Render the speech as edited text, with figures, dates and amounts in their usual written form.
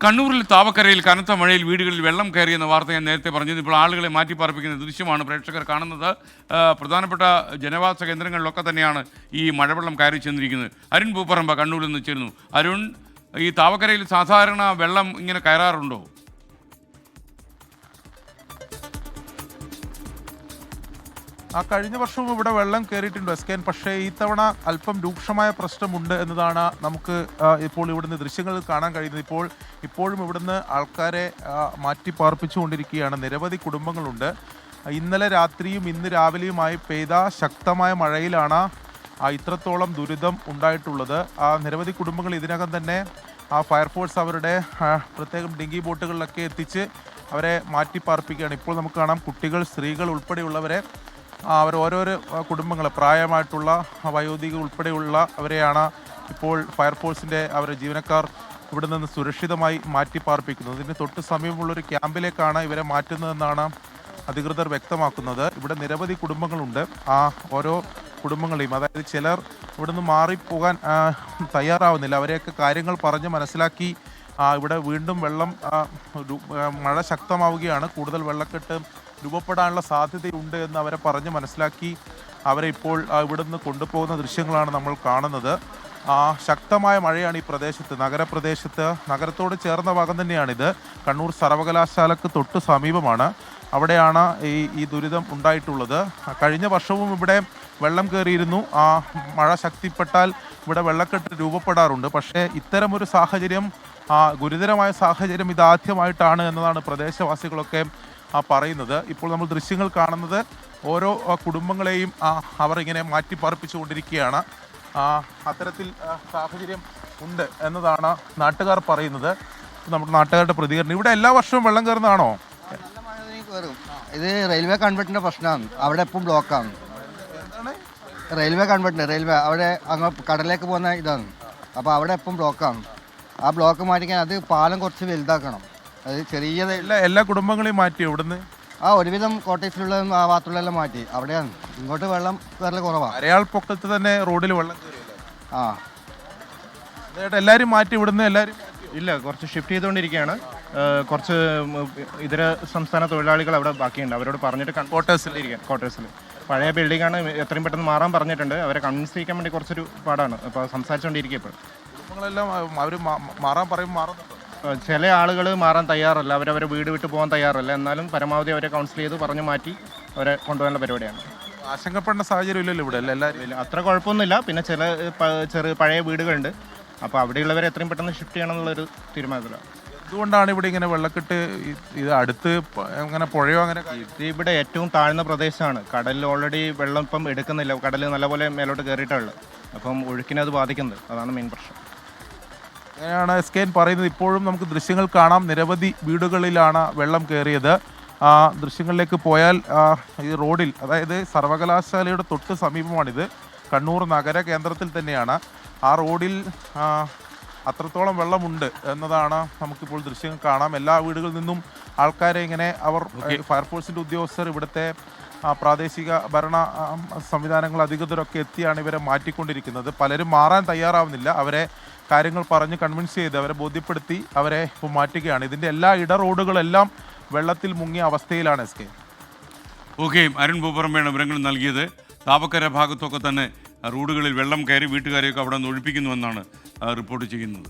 കണ്ണൂരിൽ താവക്കരയിൽ കനത്ത മഴയിൽ വീടുകളിൽ വെള്ളം കയറിയെന്ന വാർത്ത ഞാൻ നേരത്തെ പറഞ്ഞത്. ഇപ്പോൾ ആളുകളെ മാറ്റിപ്പാർപ്പിക്കുന്ന ദൃശ്യമാണ് പ്രേക്ഷകർ കാണുന്നത്. പ്രധാനപ്പെട്ട ജനവാസ കേന്ദ്രങ്ങളിലൊക്കെ തന്നെയാണ് ഈ മഴവെള്ളം കയറി ചെന്നിരിക്കുന്നത്. അരുൺ പൂപ്പറമ്പ കണ്ണൂരിൽ നിന്ന് ചേരുന്നു. അരുൺ, ഈ താവക്കരയിൽ സാധാരണ വെള്ളം ഇങ്ങനെ കയറാറുണ്ടോ? കഴിഞ്ഞ വർഷവും ഇവിടെ വെള്ളം കയറിയിട്ടുണ്ട് എസ്കേൻ. പക്ഷേ ഈ തവണ അല്പം രൂക്ഷമായ പ്രശ്നമുണ്ട് എന്നതാണ് നമുക്ക് ഇപ്പോൾ ഇവിടുന്ന് ദൃശ്യങ്ങളിൽ കാണാൻ കഴിയുന്നത്. ഇപ്പോഴും ഇവിടുന്ന് ആൾക്കാരെ മാറ്റി പാർപ്പിച്ചുകൊണ്ടിരിക്കുകയാണ്. നിരവധി കുടുംബങ്ങളുണ്ട്. ഇന്നലെ രാത്രിയും ഇന്ന് രാവിലെയുമായി പെയ്ത ശക്തമായ മഴയിലാണ് ഇത്രത്തോളം ദുരിതം ഉണ്ടായിട്ടുള്ളത്. നിരവധി കുടുംബങ്ങൾ ഇതിനകം തന്നെ ഫയർഫോഴ്സ് അവരുടെ പ്രത്യേകം ഡിങ്കി ബോട്ടുകളിലൊക്കെ എത്തിച്ച് അവരെ മാറ്റി പാർപ്പിക്കുകയാണ്. ഇപ്പോൾ നമുക്ക് കാണാം കുട്ടികൾ, സ്ത്രീകൾ ഉൾപ്പെടെയുള്ളവരെ ഓരോരോ കുടുംബങ്ങൾ, പ്രായമായിട്ടുള്ള വയോധിക ഉൾപ്പെടെയുള്ള അവരെയാണ് ഇപ്പോൾ ഫയർഫോഴ്സിൻ്റെ അവരുടെ ജീവനക്കാർ ഇവിടെ നിന്ന് സുരക്ഷിതമായി മാറ്റി പാർപ്പിക്കുന്നത്. ഇതിന് തൊട്ട് സമീപമുള്ളൊരു ക്യാമ്പിലേക്കാണ് ഇവരെ മാറ്റുന്നതെന്നാണ് അധികൃതർ വ്യക്തമാക്കുന്നത്. ഇവിടെ നിരവധി കുടുംബങ്ങളുണ്ട്. ഓരോ കുടുംബങ്ങളെയും, അതായത് ചിലർ ഇവിടെ നിന്ന് മാറിപ്പോകാൻ തയ്യാറാവുന്നില്ല. അവരെയൊക്കെ കാര്യങ്ങൾ പറഞ്ഞ് മനസ്സിലാക്കി ഇവിടെ വീണ്ടും മഴ ശക്തമാവുകയാണ്. കൂടുതൽ വെള്ളക്കെട്ട് രൂപപ്പെടാനുള്ള സാധ്യതയുണ്ട് എന്ന് അവരെ പറഞ്ഞ് മനസ്സിലാക്കി അവരെ ഇപ്പോൾ ഇവിടുന്ന് കൊണ്ടുപോകുന്ന ദൃശ്യങ്ങളാണ് നമ്മൾ കാണുന്നത്. ശക്തമായ മഴയാണ് ഈ പ്രദേശത്ത്, നഗരപ്രദേശത്ത്, നഗരത്തോട് ചേർന്ന ഭാഗം തന്നെയാണിത്. കണ്ണൂർ സർവകലാശാലക്ക് തൊട്ട് സമീപമാണ്. അവിടെയാണ് ഈ ദുരിതം ഉണ്ടായിട്ടുള്ളത്. കഴിഞ്ഞ വർഷവും ഇവിടെ വെള്ളം കയറിയിരുന്നു. മഴ ശക്തിപ്പെട്ടാൽ ഇവിടെ വെള്ളക്കെട്ട് രൂപപ്പെടാറുണ്ട്. പക്ഷേ ഇത്തരമൊരു സാഹചര്യം, ഗുരുതരമായ സാഹചര്യം ഇതാദ്യമായിട്ടാണ് എന്നതാണ് പ്രദേശവാസികളൊക്കെ പറയുന്നത്. ഇപ്പോൾ നമ്മൾ ദൃശ്യങ്ങൾ കാണുന്നത് ഓരോ കുടുംബങ്ങളെയും അവർ ഇങ്ങനെ മാറ്റിപ്പാർപ്പിച്ചുകൊണ്ടിരിക്കുകയാണ്. അത്തരത്തിൽ സാഹചര്യം ഉണ്ട് എന്നതാണ് നാട്ടുകാർ പറയുന്നത്. നമ്മുടെ നാട്ടുകാരുടെ പ്രതികരണം. ഇവിടെ എല്ലാ വർഷവും വെള്ളം കയറുന്നതാണോ? ഇത് റെയിൽവേ കൺവെർട്ടിന്റെ പ്രശ്നമാണ്. അവിടെ എപ്പം ബ്ലോക്കാണ്. റെയിൽവേ കൺവെർട്ടിന് അവിടെ അങ്ങ് കടലിലേക്ക് പോകുന്ന ഇതാണ്. അപ്പോൾ അവിടെ എപ്പം ബ്ലോക്കാണ്. ആ ബ്ലോക്ക് മാറ്റിക്കാൻ അത് പാലം കുറച്ച് വലുതാക്കണം. അത് ചെറിയ എല്ലാ കുടുംബങ്ങളെയും മാറ്റി ഇവിടുന്ന് ഒരുവിധം കോട്ടേഴ്സിലുള്ള ആ ഭാഗത്തുള്ളതെല്ലാം മാറ്റി. അവിടെയാണ് ഇങ്ങോട്ട് വെള്ളം കയറൽ കുറവാണ്. അരയാൾ പൊക്കത്ത് തന്നെ റോഡിൽ വെള്ളം എല്ലാവരും മാറ്റി ഇവിടുന്ന് എല്ലാവരും ഇല്ല, കുറച്ച് ഷിഫ്റ്റ് ചെയ്തുകൊണ്ടിരിക്കുകയാണ്. കുറച്ച് ഇതര സംസ്ഥാന തൊഴിലാളികൾ അവിടെ ബാക്കിയുണ്ട്. അവരോട് പറഞ്ഞിട്ട് ക്വാർട്ടേഴ്സിൽ പഴയ ബിൽഡിംഗാണ്, എത്രയും പെട്ടെന്ന് മാറാൻ പറഞ്ഞിട്ടുണ്ട്. അവരെ കൺവിൻസ് ചെയ്യിക്കാൻ വേണ്ടി കുറച്ചൊരു പാടാണ്. അപ്പോൾ സംസാരിച്ചുകൊണ്ടിരിക്കുക. ഇപ്പോൾ കുടുംബങ്ങളെല്ലാം അവർ മാറാൻ പറയുമ്പോൾ മാറുന്നുണ്ടോ? ചില ആളുകൾ മാറാൻ തയ്യാറല്ല, അവരവരെ വീട് വിട്ട് പോകാൻ തയ്യാറല്ല. എന്നാലും പരമാവധി അവരെ കൗൺസിൽ ചെയ്ത് പറഞ്ഞു മാറ്റി അവരെ കൊണ്ടുപോകാനുള്ള പരിപാടിയാണ്. ആശങ്കപ്പെടുന്ന സാഹചര്യം ഇല്ലല്ലോ ഇവിടെ? എല്ലാവരും അത്ര കുഴപ്പമൊന്നുമില്ല. പിന്നെ ചെറിയ പഴയ വീടുകളുണ്ട്. അപ്പോൾ അവിടെയുള്ളവരെ എത്രയും പെട്ടെന്ന് ഷിഫ്റ്റ് ചെയ്യണം എന്നുള്ളൊരു തീരുമാനത്തിലാണ്. എന്തുകൊണ്ടാണ് ഇവിടെ ഇങ്ങനെ വെള്ളക്കെട്ട്? ഇത് അടുത്ത് അങ്ങനെ പുഴയോ അങ്ങനെ? ഇവിടെ ഏറ്റവും താഴ്ന്ന പ്രദേശമാണ്. കടലിൽ ഓൾറെഡി വെള്ളം ഇപ്പം എടുക്കുന്നില്ല. കടൽ നല്ലപോലെ മേലോട്ട് കയറിയിട്ടുള്ളത്. അപ്പം ഒഴുക്കിനെ അത് ബാധിക്കുന്നത്. അതാണ് മെയിൻ പ്രശ്നം. അങ്ങനെയാണ് എസ്കേൻ പറയുന്നത്. ഇപ്പോഴും നമുക്ക് ദൃശ്യങ്ങൾ കാണാം. നിരവധി വീടുകളിലാണ് വെള്ളം കയറിയത്. ദൃശ്യങ്ങളിലേക്ക് പോയാൽ ഈ റോഡിൽ, അതായത് സർവകലാശാലയുടെ തൊട്ട് സമീപമാണിത്. കണ്ണൂർ നഗര കേന്ദ്രത്തിൽ തന്നെയാണ്. ആ റോഡിൽ അത്രത്തോളം വെള്ളമുണ്ട് എന്നതാണ് നമുക്കിപ്പോൾ ദൃശ്യങ്ങൾ കാണാം. എല്ലാ വീടുകളിൽ നിന്നും ആൾക്കാരെ ഇങ്ങനെ ഫയർഫോഴ്സിൻ്റെ ഉദ്യോഗസ്ഥർ, ഇവിടുത്തെ പ്രാദേശിക ഭരണ സംവിധാനങ്ങൾ, അധികൃതരൊക്കെ എത്തിയാണ് ഇവരെ മാറ്റിക്കൊണ്ടിരിക്കുന്നത്. പലരും മാറാൻ തയ്യാറാവുന്നില്ല. അവരെ കാര്യങ്ങൾ പറഞ്ഞ് കൺവിൻസ് ചെയ്ത് അവരെ ബോധ്യപ്പെടുത്തി അവരെ ഇപ്പോൾ മാറ്റുകയാണ്. ഇതിൻ്റെ എല്ലാ റോഡുകളെല്ലാം വെള്ളത്തിൽ മുങ്ങിയ അവസ്ഥയിലാണ് എസ്കേ. ഓക്കെ, അരുൺ പൂപ്പറമ്പയാണ് വിവരങ്ങൾ നൽകിയത്. താവക്കര ഭാഗത്തൊക്കെ തന്നെ റോഡുകളിൽ വെള്ളം കയറി വീട്ടുകാരെയൊക്കെ അവിടെ നിന്ന് ഒഴിപ്പിക്കുന്നുവെന്നാണ് റിപ്പോർട്ട് ചെയ്യുന്നത്.